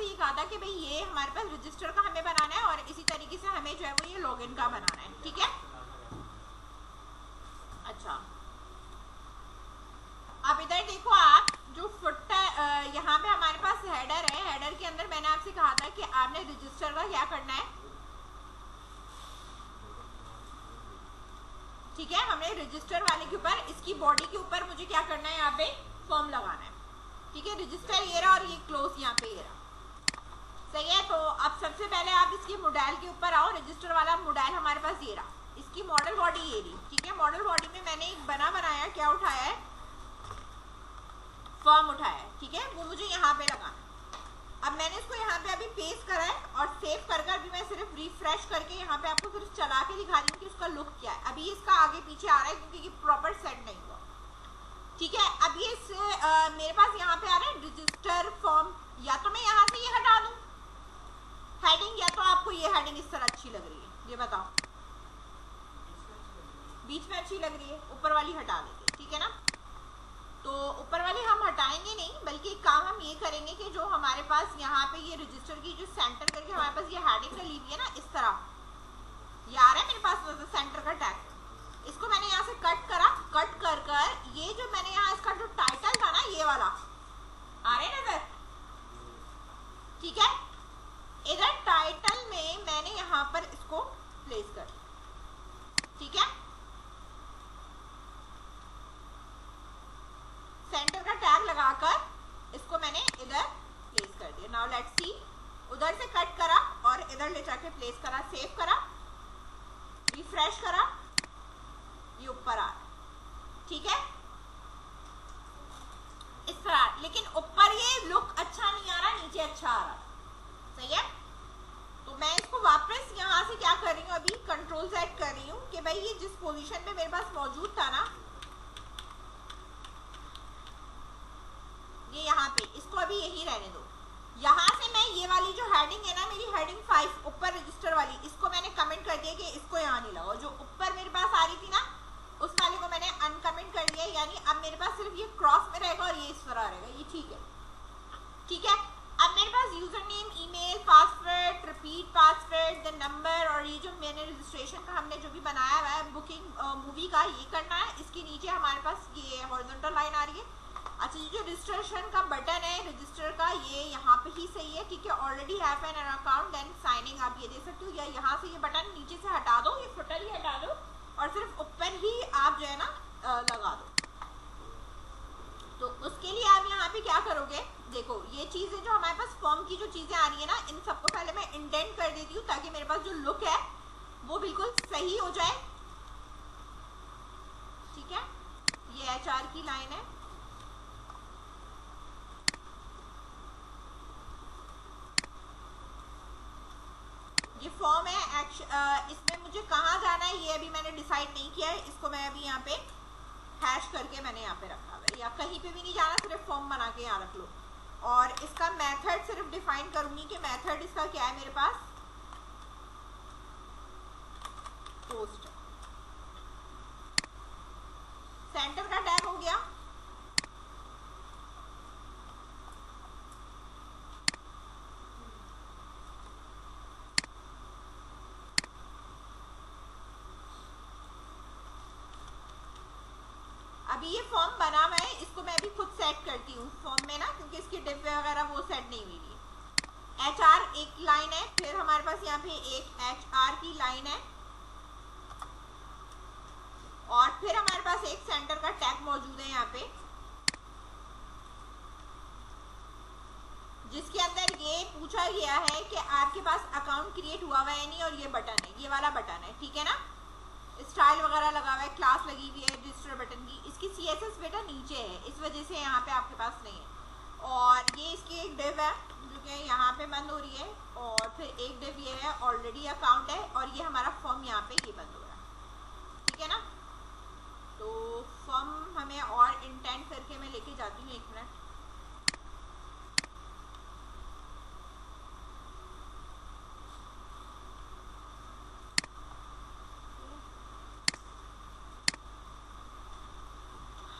से ये कहा था कि भाई ये हमारे पास रजिस्टर का हमें बनाना है और इसी तरीके से हमें जो है वो ये लॉगिन का बनाना है, ठीक है। अच्छा, अब इधर देखो आप, जो फुटर यहाँ पे हमारे पास हेडर है, हेडर के अंदर मैंने आपसे कहा था कि आपने रजिस्टर का क्या करना है, ठीक है। हमें रजिस्टर वाले के ऊपर, इसकी बॉडी के ऊपर मुझे क्या करना है, यहाँ पे फॉर्म लगाना है, ठीक है। रजिस्टर ये रहा और ये क्लोज यहाँ पे ये रहा, सही है। तो अब सबसे पहले आप इसके मॉडल के ऊपर आओ, रजिस्टर वाला मॉडल हमारे पास ये रहा, इसकी मॉडल बॉडी ये रही, ठीक है। मॉडल बॉडी में मैंने एक बनाया, क्या उठाया है, फॉर्म उठाया है, ठीक है। वो मुझे यहाँ पे लगाना है। अब मैंने इसको यहाँ पे अभी पेस्ट करा है और सेव कर अभी मैं सिर्फ रिफ्रेश करके यहाँ पे आपको सिर्फ चला के दिखा रही हूँ कि उसका लुक क्या है। अभी इसका आगे पीछे आ रहा है क्योंकि ये प्रॉपर सेट नहीं हुआ, ठीक है। अब ये मेरे पास यहाँ पे आ रहा है रजिस्टर फॉर्म, या तो मैं यहाँ से ये हटा दूँ हेडिंग, या तो आपको ये हेडिंग इस तरह अच्छी लग रही है, ये बताओ। बीच में अच्छी लग रही है, ऊपर वाली हटा देंगे, ठीक है ना। तो ऊपर वाली हम हटाएंगे नहीं, बल्कि एक काम हम ये करेंगे कि जो हमारे पास यहाँ पे ये रजिस्टर की जो सेंटर करके हमारे पास ये हेडिंग का ली हुई है ना, इस तरह ये आ रहा है मेरे पास सेंटर का टैग, इसको मैंने यहाँ से कट करा, कट कर ये जो मैंने यहाँ इसका जो टाइटल था ना, ये वाला आ रहा है नजर, ठीक है। इधर टाइटल में मैंने यहाँ पर इसको प्लेस कर, ठीक है। सेंटर का टैग लगाकर इसको मैंने इधर प्लेस कर दिया। नाउ लेट्स सी, उधर से कट करा और इधर ले जाके प्लेस करा, सेव करा, रिफ्रेश करा, ये ऊपर आ रहा, ठीक है, इस तरह। लेकिन ऊपर ये लुक अच्छा नहीं आ रहा, नीचे अच्छा आ रहा, सही है। तो मैं इसको वापस यहाँ से क्या कर रही हूँ, अभी कंट्रोल Z कर रही हूँ कि भाई ये जिस पोजीशन पे मेरे पास मौजूद था ना, ये यहाँ पे, इसको अभी यही रहने दो। यहाँ से मैं ये वाली जो हेडिंग है ना, मेरी हेडिंग 5 ऊपर रजिस्टर वाली, इसको मैंने कमेंट कर दिया कि इसको यहाँ नहीं लगाओ। जो ऊपर मेरे पास आ रही थी ना, उस वाले को मैंने अनकमेंट कर दिया, यानी अब मेरे पास सिर्फ ये क्रॉस में रहेगा और ये इस तरह रहेगा, ये ठीक है, ठीक है। अब मेरे पास user name, email, password, repeat password, the number, और ये जो मैंने रजिस्ट्रेशन का हमने जो भी बनाया हुआ है बुकिंग मूवी का, ये करना है। इसके नीचे हमारे पास ये हॉरिजॉन्टल लाइन आ रही है। अच्छा, ये जो रजिस्ट्रेशन का बटन है रजिस्टर का, ये यहाँ पे ही सही है, ठीक है। Already have an account then signing, आप ये दे सकते हो, या यहाँ से ये बटन नीचे से हटा दो, ये फुटर ही हटा दो और सिर्फ ऊपर ही आप जो है ना लगा दो। तो उसके लिए आप यहाँ पे क्या करोगे, देखो ये चीजें जो हमारे पास फॉर्म की जो चीजें आ रही है ना, इन सबको पहले मैं इंडेंट कर देती हूँ ताकि मेरे पास जो लुक है वो बिल्कुल सही हो जाए, ठीक है। ये HR की लाइन है, ये फॉर्म है। इसमें मुझे कहाँ जाना है ये अभी मैंने डिसाइड नहीं किया है, इसको मैं अभी यहाँ पे हैश करके मैंने यहाँ पे रखा है, या कहीं पे भी नहीं जाना, सिर्फ फॉर्म बना के यहाँ रख लो। और इसका मेथड सिर्फ डिफाइन करूंगी कि मेथड इसका क्या है मेरे पास, पोस्ट। सेंटर का टैग हो गया, अभी ये फॉर्म बना हुआ है, इसको मैं अभी खुद सेट करती हूँ फॉर्म में ना, क्योंकि इसकी डिव वगैरह वो सेट नहीं हुई है। HR एक लाइन है, फिर हमारे पास यहाँ पे एक HR की लाइन है, और फिर हमारे पास एक सेंटर का टैग मौजूद है यहाँ पे, जिसके अंदर ये पूछा गया है कि आपके पास अकाउंट क्रिएट हुआ हुआ है नहीं, और ये बटन है, ये वाला बटन है, ठीक है ना। स्टाइल वगैरह लगा हुआ है, क्लास लगी हुई है रजिस्टर बटन की, इसकी CSS बेटा नीचे है, इस वजह से यहाँ पे आपके पास नहीं है। और ये इसकी एक डिव है जो कि यहाँ पे बंद हो रही है, और फिर एक डिव ये है ऑलरेडी अकाउंट है, और ये हमारा फॉर्म यहाँ पे ये बंद हो रहा है, ठीक है ना। तो फॉर्म हमें और इंटेंट करके मैं लेके जाती हूँ, 1 मिनट।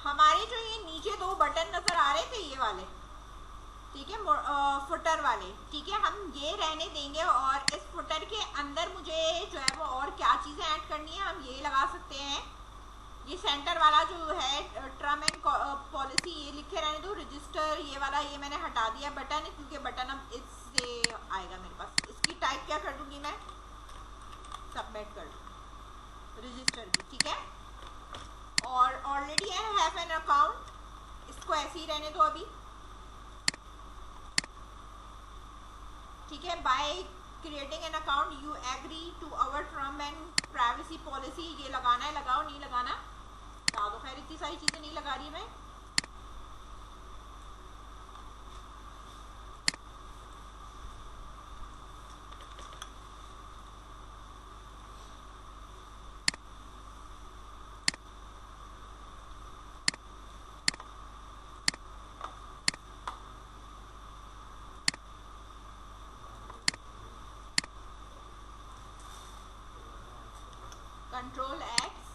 हमारे जो ये नीचे 2 बटन नजर आ रहे थे, ये वाले, ठीक है, फुटर वाले, ठीक है, हम ये रहने देंगे। और इस फुटर के अंदर मुझे जो है वो और क्या चीज़ें ऐड करनी है, हम ये लगा सकते हैं। ये सेंटर वाला जो है टर्म एंड पॉलिसी, ये लिखे रहने दो। रजिस्टर ये वाला ये मैंने हटा दिया बटन, क्योंकि बटन अब इससे आएगा मेरे पास। इसकी टाइप क्या कर दूंगी मैं, सबमिट कर दूँ रजिस्टर की, ठीक है। और ऑलरेडी है हैव एन अकाउंट, इसको ऐसे ही रहने दो अभी, ठीक है। By creating an account you agree to our term and privacy policy, ये लगाना है, लगाओ, नहीं लगाना लगा दो। खैर इतनी सारी चीज़ें नहीं लगा रही मैं। कंट्रोल एक्स,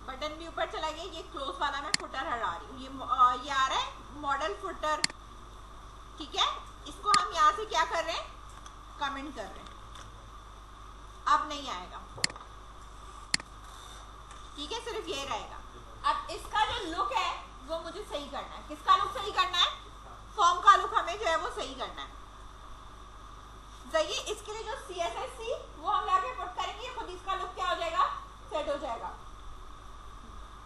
बटन भी ऊपर चला गया। ये क्लोज वाला मैं फुटर हटा रही हूँ। ये आ रहा है मॉडल फुटर, ठीक है। इसको हम यहाँ से क्या कर रहे हैं, कमेंट कर रहे हैं, अब नहीं आएगा, ठीक है, सिर्फ ये रहेगा। अब इसका जो लुक है वो मुझे सही करना है। किसका लुक सही करना है, फॉर्म का लुक हमें जो है वो सही करना है। जाइए इसके लिए जो CSS थी वो हम लाके पुट करेंगे, खुद इसका लुक क्या हो जाएगा, सेट हो जाएगा।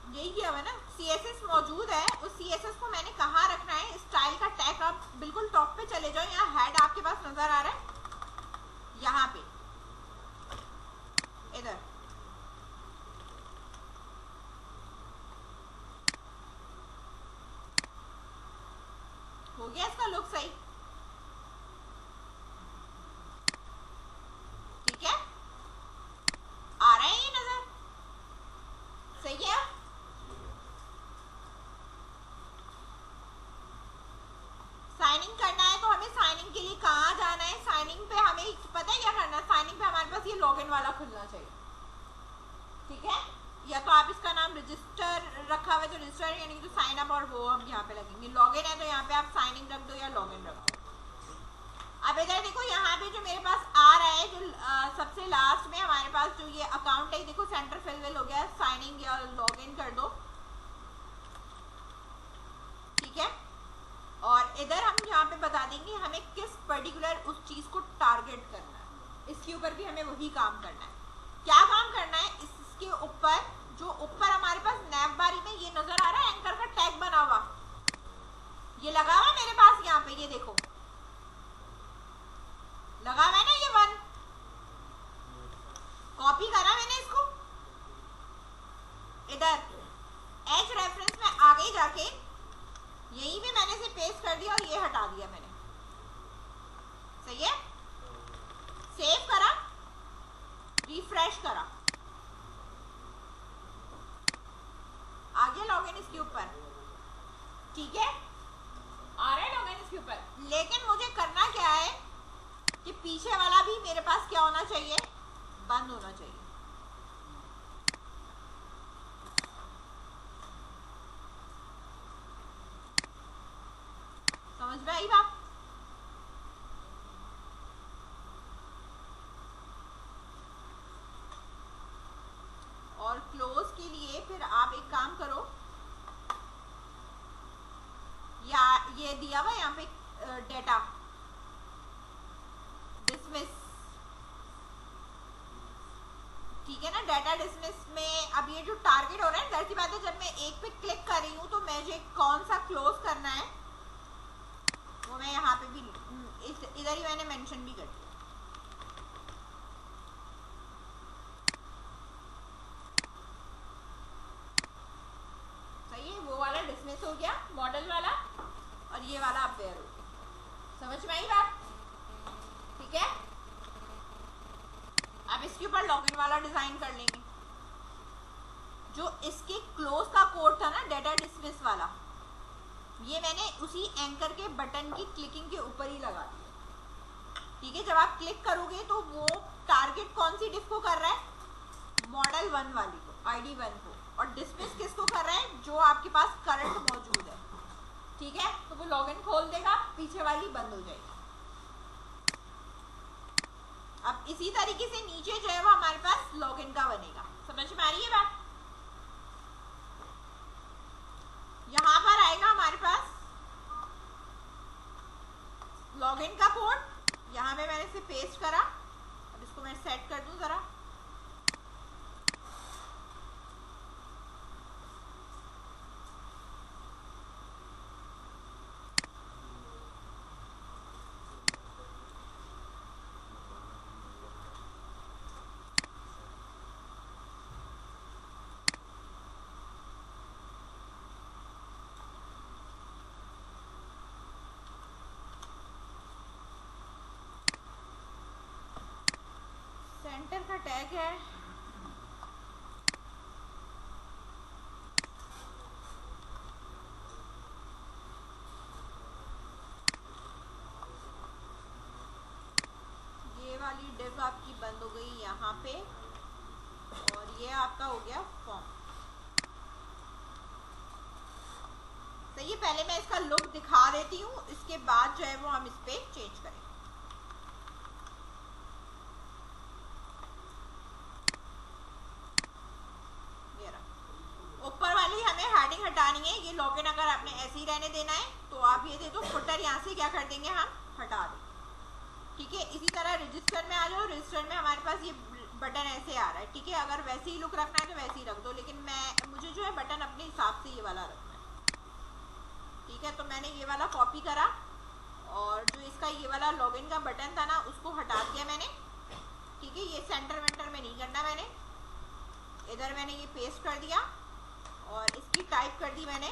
यही किया हुआ ना, CSS मौजूद है। उस CSS को मैंने कहाँ रखना है, स्टाइल का टैग आप बिल्कुल टॉप पे चले जाओ। यहाँ हेड आपके पास नजर आ रहा है, यहाँ पे इधर, हो गया इसका लुक सही, ठीक है, आ रहा है ये नजर, सही है। साइनिंग करना है तो हमें साइनिंग के लिए कहाँ जाना है, साइनिंग पे हमें पता है क्या करना है, साइनिंग पे हमारे पास ये लॉगिन वाला खुलना चाहिए, ठीक है। या तो आप इसका नाम रजिस्टर रखा हुआ है तो रजिस्टर, यानी कि साइन अप, और वो हम यहाँ पे लगेंगे। लॉगिन है तो यहाँ पे आप साइनिंग रख दो या लॉगिन रख दो। अब इधर देखो, यहाँ पे जो मेरे पास आ रहा है, जो सबसे लास्ट में हमारे पास जो ये अकाउंट है, देखो सेंटर फिल हो गया, साइनिंग या लॉगिन कर दो, ठीक है। और इधर हम यहाँ पे बता देंगे हमें किस पर्टिकुलर उस चीज को टारगेट करना है। इसके ऊपर भी हमें वही काम करना है। क्या काम करना है, इसके ऊपर जो ऊपर हमारे पास नैव बारी में ये नजर आ रहा है एंकर का टैग बना हुआ, ये लगा हुआ मेरे पास यहाँ पे, ये देखो लगा हुआ है ना, ये 1 कॉपी करा मैंने इसको, इधर एच रेफरेंस में आगे जाके यही भी मैंने इसे पेस्ट कर दिया और ये हटा दिया मैंने, सही है। सेव करा, रिफ्रेश करा, आगे लॉगिन इसके ऊपर, ठीक है, आ रहा है लॉगिन इसके ऊपर। लेकिन मुझे करना क्या है कि पीछे वाला भी मेरे पास क्या होना चाहिए, बंद होना चाहिए। समझ में आई बात? और क्लोज के लिए फिर आप एक काम करो, या ये दिया हुआ यहाँ पे डेटा डिसमिस, ठीक है ना। डाटा डिसमिस में अब ये जो टारगेट हो रहा है, जाहिर सी बात है जब मैं एक पे क्लिक कर रही हूँ तो मुझे कौन सा क्लोज करना है वो मैं यहाँ पे भी इधर ही मैंने मेंशन भी कर दिया। सही है, वो वाला डिसमिस हो गया मॉडल वाला, और ये वाला अवेयर हो गया। समझ में आई बात? ठीक है, अब इसके ऊपर लॉगिन वाला डिजाइन कर लेंगे। जो इसके क्लोज का कोड था ना, डाटा डिसमिस वाला, ये मैंने उसी एंकर के बटन की क्लिकिंग के ऊपर ही लगा दिया। ठीक है, जब आप क्लिक करोगे तो वो टारगेट कौन सी डिस्क को कर रहा है, मॉडल 1 वाली को, ID 1 को, और डिसमिस किसको कर रहा है, जो आपके पास करंट मौजूद है। ठीक है, तो वो लॉगिन खोल देगा, पीछे वाली बंद हो जाएगी। अब इसी तरीके से नीचे जो है वो हमारे पास लॉगिन का बनेगा। समझ में आ रही है बात? यहां पर आएगा हमारे पास लॉगिन का कोड, यहां पे मैंने इसे पेस्ट करा। अब इसको मैं सेट कर दूं जरा। सेंटर का टैग है, ये वाली डिव आपकी बंद हो गई यहाँ पे, और ये आपका हो गया फॉर्म। सही है, पहले मैं इसका लुक दिखा देती हूँ, इसके बाद जो है वो हम इस पे चेंज करेंगे। ऊपर वाली हमें हेडिंग हटानी है, ये लॉगिन अगर आपने ऐसे ही रहने देना है तो आप ये दे दो, फुटर यहाँ से क्या कर देंगे हम हटा दें। ठीक है, इसी तरह रजिस्टर में आ जाओ, रजिस्टर में हमारे पास ये बटन ऐसे आ रहा है। ठीक है, अगर वैसे ही लुक रखना है तो वैसे ही रख दो, लेकिन मुझे जो है बटन अपने हिसाब से ये वाला रखना है। ठीक है, तो मैंने ये वाला कॉपी करा, और जो इसका ये वाला लॉगिन का बटन था ना उसको हटा दिया मैंने। ठीक है, ये सेंटर वेंटर में नहीं करना मैंने, इधर मैंने ये पेस्ट कर दिया, और इसकी टाइप कर दी मैंने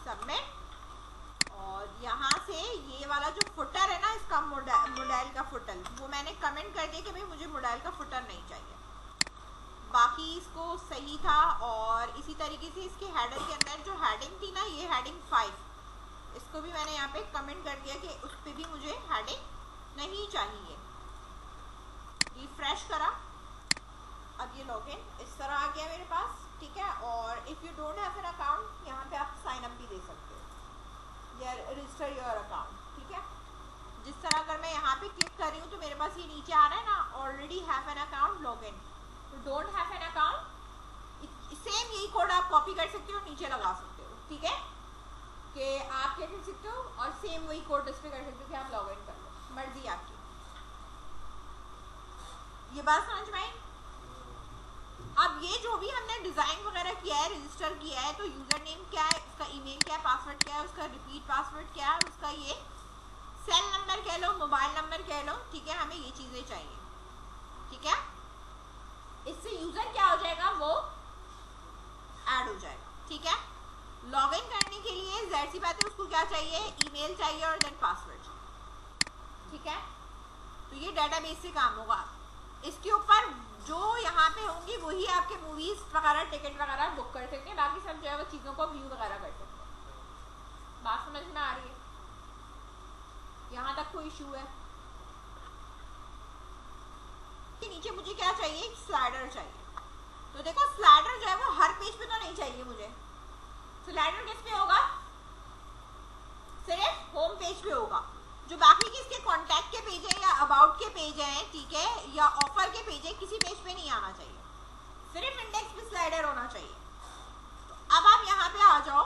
सबमिट। और यहाँ से ये वाला जो फुटर है ना, इसका मोडाइल का फुटर, वो मैंने कमेंट कर दिया कि भाई मुझे मोडाइल का फुटर नहीं चाहिए। बाकी इसको सही था। और इसी तरीके से इसके हेडर के अंदर जो हेडिंग थी ना, ये हेडिंग 5, इसको भी मैंने यहाँ पे कमेंट कर दिया कि उस पर भी मुझे हेडिंग नहीं चाहिए। रिफ्रेश करा, अब ये लॉगिन इस तरह आ गया मेरे पास। ठीक है, और if you don't have an account, यहाँ पे आप साइन अप भी दे सकते हो या रजिस्टर योर अकाउंट। ठीक है, जिस तरह अगर मैं यहाँ पे क्लिक कर रही हूँ तो मेरे पास ये नीचे आ रहा है ना, already have an account login. तो don't have an account, same यही कोड आप कॉपी कर सकते हो, नीचे लगा सकते हो। ठीक है, कि आप क्या कर सकते हो, और सेम वही कोड डिस्प्ले कर सकते हो कि आप लॉगिन कर लो, मर्जी आपकी। ये बात समझ में आई? अब ये जो भी हमने डिज़ाइन वगैरह किया है, रजिस्टर किया है, तो यूज़र नेम क्या है, उसका ईमेल क्या है, पासवर्ड क्या है, उसका रिपीट पासवर्ड क्या है, उसका ये सेल नंबर कह लो, मोबाइल नंबर कह लो। ठीक है, हमें ये चीज़ें चाहिए। ठीक है, इससे यूज़र क्या हो जाएगा, वो ऐड हो जाएगा। ठीक है, लॉगिन करने के लिए ज़ाहिर सी बात है उसको क्या चाहिए, ईमेल चाहिए और देन पासवर्ड। ठीक है, तो ये डेटाबेस से काम होगा। इसके ऊपर जो यहाँ पे होंगी वही आपके मूवीज वगैरह, टिकट वगैरह बुक कर सकते हैं, बाकी सब जो है वो चीज़ों को व्यू वगैरह कर सकते हैं। बात समझ में आ रही है? यहाँ तक कोई इशू है? कि नीचे मुझे क्या चाहिए, स्लाइडर चाहिए। तो देखो स्लाइडर जो है वो हर पेज पे तो नहीं चाहिए मुझे। स्लाइडर किस पे होगा, सिर्फ होम पेज पे होगा। जो बाकी के इसके कॉन्टैक्ट के पेज है या अबाउट के पेज हैं, ठीक है, या ऑफर के पेज है, किसी पेज पे नहीं आना चाहिए, सिर्फ इंडेक्स पे स्लाइडर होना चाहिए। तो अब आप यहाँ पे आ जाओ,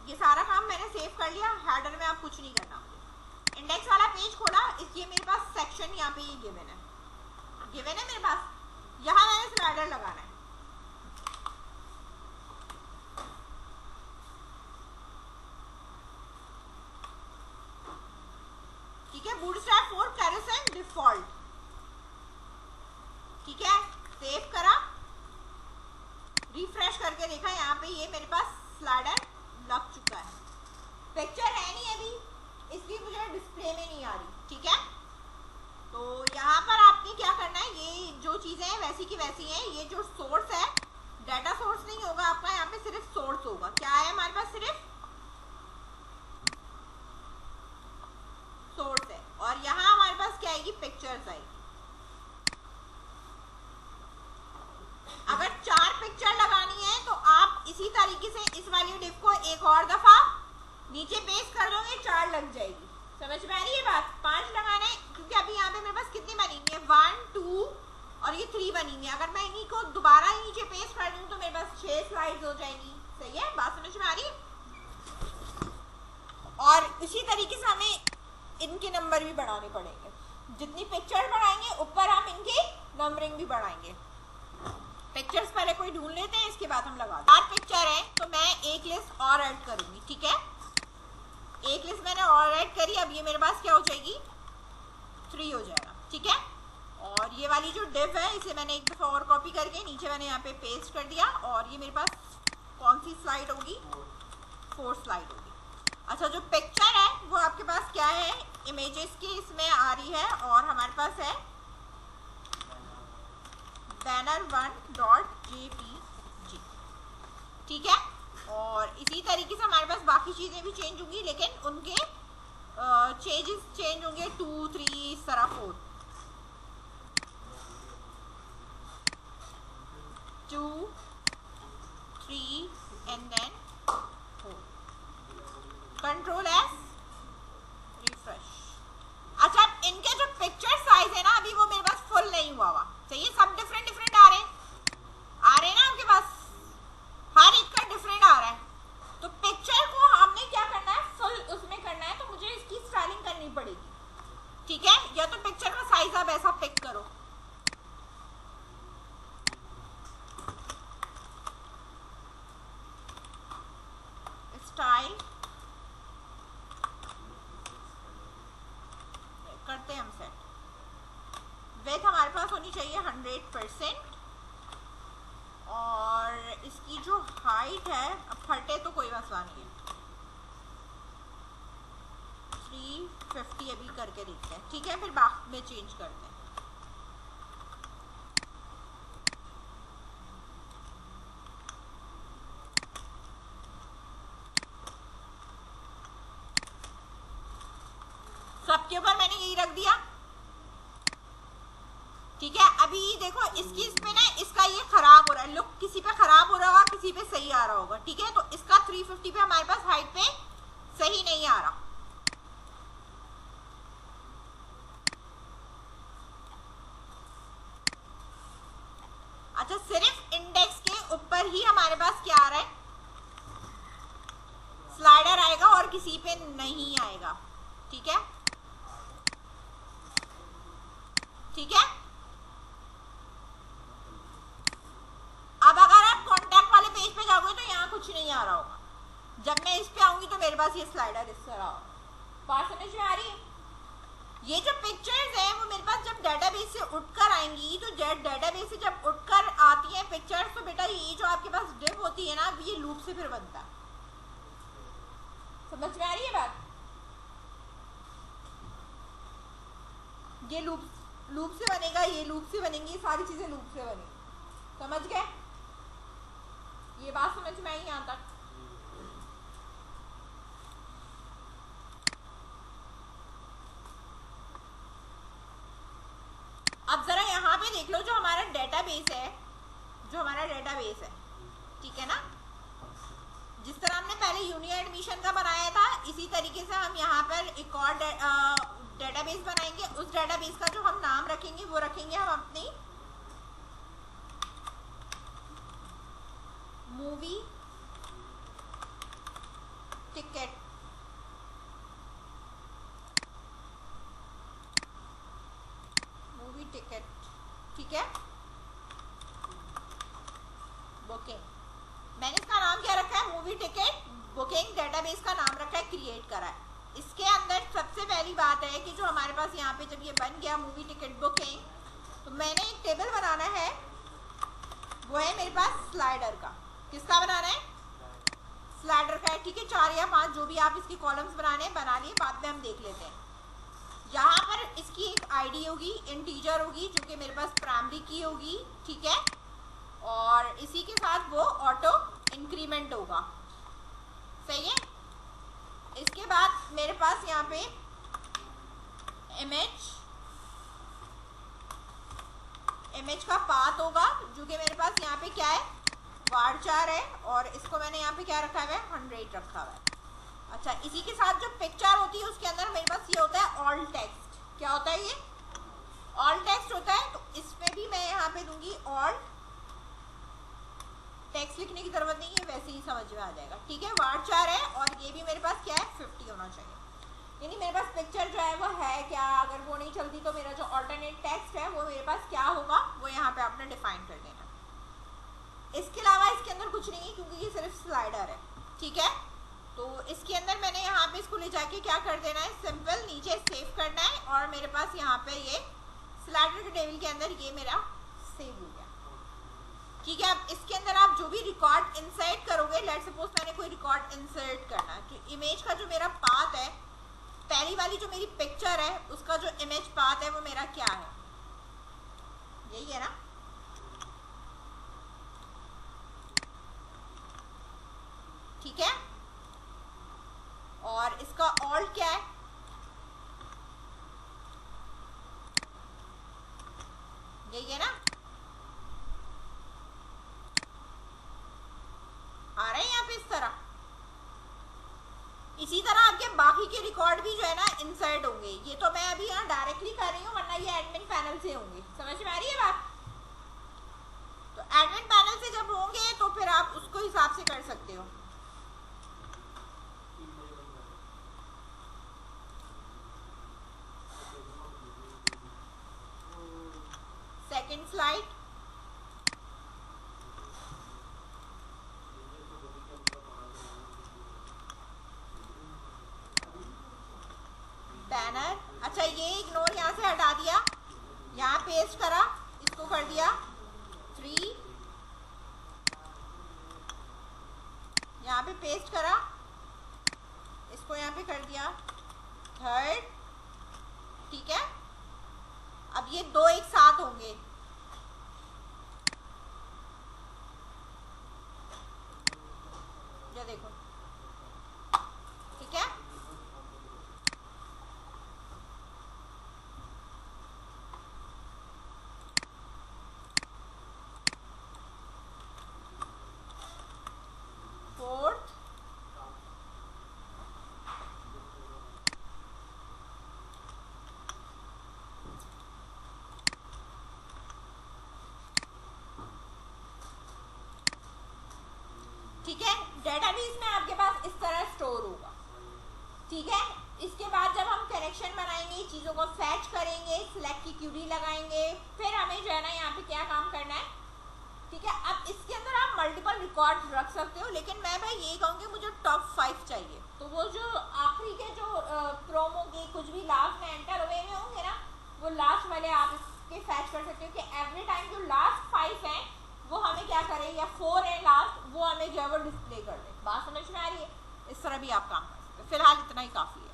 ये सारा काम मैंने सेव कर लिया, हेडर में आप कुछ नहीं करना मुझे। इंडेक्स वाला पेज खोला, इसलिए मेरे पास सेक्शन यहाँ पे ये गिवन है मेरे पास, यहाँ मैंने स्लाइडर लगाना है। ठीक है, बूटस्ट्रैप 4 कैरोसेल डिफॉल्ट। ठीक है, सेव करा, रिफ्रेश करके देखा, यहाँ पे ये मेरे पास स्लाइडर लग चुका है। पिक्चर है नहीं अभी, इसलिए मुझे डिस्प्ले में नहीं आ रही। ठीक है, तो यहाँ पर आपने क्या करना है, ये जो चीज़ें हैं वैसी की वैसी हैं। ये जो सोर्स है, डाटा सोर्स नहीं होगा आपका, यहाँ पे सिर्फ सोर्स होगा। क्या है हमारे पास, सिर्फ सोर्स एक और दफा नीचे पेस्ट कर दोगे 4 लग जाएगी। समझ में आ रही है बात? 5 लगाने, क्योंकि अभी यहाँ पे मेरे पास कितनी बनी हुई है, 1 2 और ये 3 बनी हुई है। अगर मैं इन्हीं को दोबारा नीचे पेस्ट कर दूँ तो मेरे पास 6 स्लाइड्स हो जाएंगी। सही है बात, समझ में आ रही है? और इसी तरीके से हमें इनके नंबर भी बढ़ाने पड़ेंगे। जितनी पिक्चर बढ़ाएंगे ऊपर हम इनकी नंबरिंग भी बढ़ाएंगे। पिक्चर्स पहले कोई ढूंढ लेते हैं, इसके बाद हम लगा दें। 4 पिक्चर है तो मैं एक लिस्ट और ऐड करूंगी। ठीक है, एक लिस्ट मैंने और ऐड करी। अब ये मेरे पास क्या हो जाएगी, 3 हो जाएगा। ठीक है, और ये वाली जो डिव है इसे मैंने एक दफ़ा और कॉपी करके नीचे मैंने यहाँ पे पेस्ट कर दिया। और ये मेरे पास कौन सी स्लाइड होगी, 4 स्लाइड होगी। अच्छा, जो पिक्चर है वो आपके पास क्या है, इमेजेस की इसमें आ रही है और हमारे पास है banner1.jpg। ठीक है, और इसी तरीके से हमारे पास बाकी चीज़ें भी चेंज होंगी, लेकिन उनके चेंजेस चेंज होंगे 2 3 इस तरह 4 2 3 and then 4। Control S, refresh. अच्छा, इनके जो पिक्चर साइज है ना अभी वो मेरे पास फुल नहीं हुआ हुआ। सही है, सब डिफरेंट डिफरेंट आ रहे हैं ना आपके पास, हर एक का डिफरेंट आ रहा है। तो पिक्चर को हमने क्या करना है, फुल उसमें करना है, तो मुझे इसकी स्टाइलिंग करनी पड़ेगी। ठीक है, या तो पिक्चर का साइज आप ऐसा पिक करो, स्टाइल करते हैं हम सेट। विड्थ हमारे पास होनी चाहिए 100%, और इसकी जो हाइट है, अब फटे तो कोई मसला नहीं है, 350 अभी करके देखते हैं। ठीक है, फिर बाद में चेंज करते हैं। सबके ऊपर मैंने यही रख दिया। ठीक है, अभी देखो इसकी इसमें ना इसका ये खराब हो रहा है, लुक किसी पे खराब हो रहा होगा, किसी पे सही आ रहा होगा। ठीक है, तो इसका 350 पे हमारे पास हाइट पे सही नहीं आ रहा। अच्छा, सिर्फ इंडेक्स के ऊपर ही हमारे पास क्या आ रहा है, स्लाइडर आएगा और किसी पे नहीं आएगा। ठीक है, ठीक है। अब अगर आप कॉन्टैक्ट वाले पेज पे जाओगे तो यहाँ कुछ नहीं आ रहा होगा। जब मैं इस पे आऊंगी तो मेरे पास ये स्लाइडर इस तरह होगा। बात समझ में आ रही है? ये जो पिक्चर्स है वो मेरे पास जब डेटाबेस से उठकर आएंगी, तो डेटाबेस से जब उठकर आती है पिक्चर्स, तो बेटा ये जो आपके पास डिव होती है ना, ये लूप से फिर बनता है। समझ में आ रही है बात? ये लूप से बनेगा, ये लूप से बनेंगी, सारी चीजें लूप से बनेंगी। समझ गए? ये बात समझ में आई यहाँ तक? अब जरा यहाँ पे देख लो, जो हमारा डेटाबेस है, ठीक है ना, जिस तरह हमने पहले यूनियन एडमिशन का बनाया था, इसी तरीके से हम यहाँ पर एक और डेटाबेस बनाएंगे। उस डेटाबेस का जो हम नाम रखेंगे वो रखेंगे हम अपनी मूवी टिकट। ठीक है, बुकिंग। मैंने इसका नाम क्या रखा है, मूवी टिकट बुकिंग। डेटाबेस का नाम रखा है, क्रिएट करा है। इसके अंदर सबसे पहली बात है कि जो हमारे पास यहाँ पे जब ये बन गया मूवी टिकट बुकिंग, तो मैंने एक टेबल बनाना है, वो है मेरे पास स्लाइडर का। किसका बनाना है? स्लाइडर का है। ठीक है, 4 या 5 जो भी आप इसकी कॉलम्स बनाने हैं बना लिए, बाद में हम देख लेते हैं। यहाँ पर इसकी एक आईडी होगी, इंटीजर होगी, जो कि मेरे पास प्राइमरी की होगी। ठीक है, और इसी के साथ वो ऑटो इंक्रीमेंट होगा। सही है। इसके बाद मेरे पास यहाँ पे इमेज का पाथ होगा, जो कि मेरे पास यहाँ पे क्या है, varchar है और इसको मैंने यहाँ पे क्या रखा हुआ है 100 रखा हुआ है। अच्छा, इसी के साथ जो पिक्चर होती है उसके अंदर मेरे पास ये होता है ऑल टेक्स्ट। क्या होता है ये? ऑल टेक्स्ट होता है। तो इसमें भी मैं यहाँ पे दूंगी ऑल टेक्स्ट, लिखने की जरूरत नहीं है, वैसे ही समझ में आ जाएगा। ठीक है, varchar है और ये भी मेरे पास क्या है 50 होना चाहिए। यानी मेरे पास पिक्चर जो है वो है क्या, अगर वो नहीं चलती तो मेरा जो ऑल्टरनेट टेक्स्ट है वो मेरे पास क्या होगा वो यहाँ पे आपने डिफाइन कर देना। इसके अलावा इसके अंदर कुछ नहीं है क्योंकि ये सिर्फ स्लाइडर है। ठीक है, तो इसके अंदर मैंने यहाँ पे इसको ले जाके क्या कर देना है, सिंपल नीचे सेव करना है और मेरे पास यहाँ पे ये स्लाइडर के टेबल के अंदर ये मेरा सेव हो गया। ठीक है, अब इसके अंदर आप जो भी रिकॉर्ड इंसर्ट करोगे, लेट्स सपोज मैंने कोई रिकॉर्ड इंसर्ट करना है, तो इमेज का जो मेरा पाथ है, पहली वाली जो मेरी पिक्चर है उसका जो इमेज पाथ है वो मेरा क्या है, यही है ना। ठीक है, और इसका ऑल्ट क्या है, यही है ना। आ रहे हैं यहाँ पे इस तरह। इसी तरह आपके बाकी के रिकॉर्ड भी जो है ना इंसर्ट होंगे। ये तो मैं अभी यहाँ डायरेक्टली कर रही हूँ, वरना ये एडमिन पैनल से होंगे। समझ में आ रही है बात? तो एडमिन पैनल से जब होंगे तो फिर आप उसको हिसाब से कर सकते हो। Second slide, banner. अच्छा, ये इग्नोर यहाँ से हटा दिया, यहाँ पेस्ट करा, इसको कर दिया 3, यहाँ पे पेस्ट करा, इसको यहाँ पे कर दिया 3rd। ठीक है, अब ये दो एक साथ होंगे। ये देखो, ठीक है, फोर्थ, ठीक है। डेटाबेस में आपके पास इस तरह स्टोर होगा। ठीक है, इसके बाद जब हम कनेक्शन बनाएंगे, चीज़ों को फैच करेंगे, सिलेक्ट की क्यूरी लगाएंगे, फिर हमें जो है ना यहाँ पे क्या काम करना है। ठीक है, अब इसके अंदर आप मल्टीपल रिकॉर्ड रख सकते हो, लेकिन मैं भाई यही कहूँगी मुझे टॉप 5 चाहिए। तो वो जो आखिरी के जो प्रोमो के कुछ भी लास्ट में एंटर हुए हुए होंगे ना, वो लास्ट वाले आप इसके फैच कर सकते हो कि एवरी टाइम जो लास्ट 5 हैं वो हमें क्या करें, या 4 है लास्ट, वो हमें जो है वो डिस्प्ले कर दे। बात समझ में आ रही है? इस तरह भी आप काम कर सकते हो। फिलहाल इतना ही काफ़ी है।